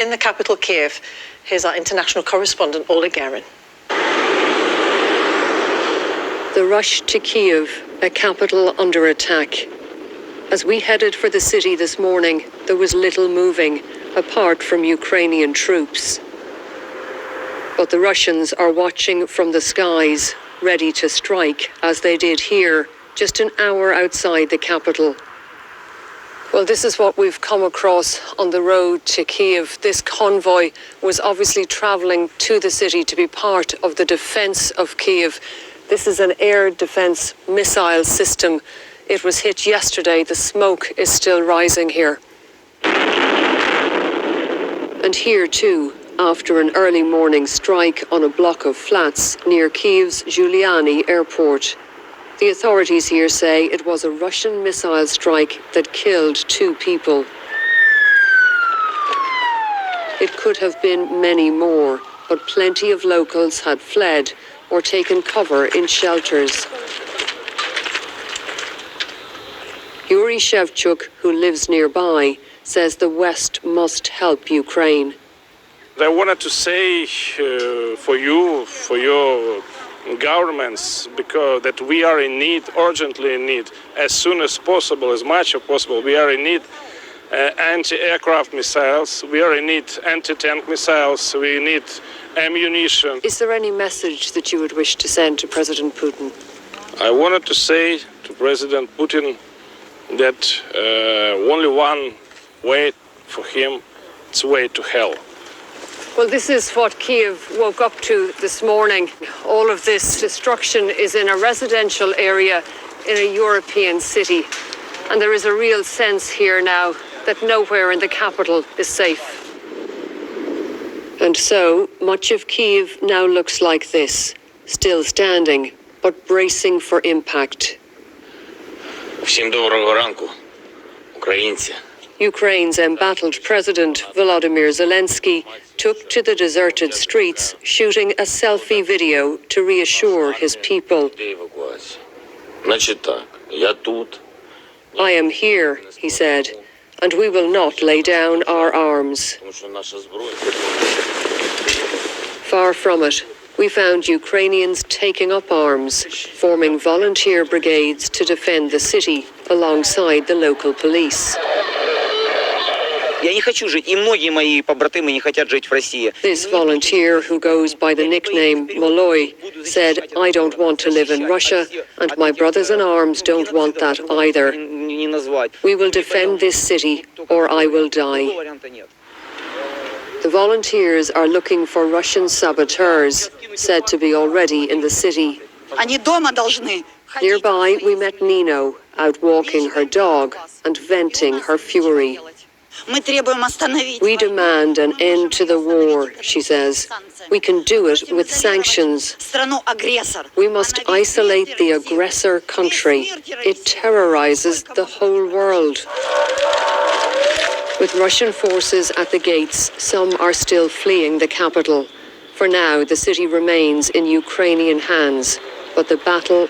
In the capital, Kyiv, here's our international correspondent, Oleg Garin. The rush to Kyiv, a capital under attack. As we headed for the city this morning, there was little moving, apart from Ukrainian troops. But the Russians are watching from the skies, ready to strike, as they did here, just an hour outside the capital. Well, this is what we've come across on the road to Kyiv. This convoy was obviously travelling to the city to be part of the defence of Kyiv. This is an air defence missile system. It was hit yesterday. The smoke is still rising here. And here too, after an early morning strike on a block of flats near Kyiv's Giuliani airport. The authorities here say it was a Russian missile strike that killed 2 people. It could have been many more, but plenty of locals had fled or taken cover in shelters. Yuri Shevchuk, who lives nearby, says the West must help Ukraine. I wanted to say for you, for your governments, because that we are in need, urgently in need, as soon as possible, as much as possible. We are in need anti-aircraft missiles, we are in need anti-tank missiles, we need ammunition. Is there any message that you would wish to send to President Putin? I wanted to say to President Putin that only one way for him, it's way to hell. Well, this is what Kyiv woke up to this morning. All of this destruction is in a residential area in a European city. And there is a real sense here now that nowhere in the capital is safe. And so, much of Kyiv now looks like this, still standing, but bracing for impact. Всім доброго ранку, українці. Ukraine's embattled president, Volodymyr Zelensky, took to the deserted streets, shooting a selfie video to reassure his people. Значить так, я тут. I am here, he said, and we will not lay down our arms. Far from it, we found Ukrainians taking up arms, forming volunteer brigades to defend the city alongside the local police. Я не хочу жить, и многие мои побратимы не хотят жить в России. This volunteer, who goes by the nickname Maloy, said, I don't want to live in Russia, and my brothers in arms don't want that either. We will defend this city, or I will die. The volunteers are looking for Russian saboteurs, said to be already in the city. Nearby, we met Nino, out walking her dog and venting her fury. We demand an end to the war, she says. We can do it with sanctions. We must isolate the aggressor country. It terrorizes the whole world. With Russian forces at the gates, some are still fleeing the capital. For now, the city remains in Ukrainian hands, but the battle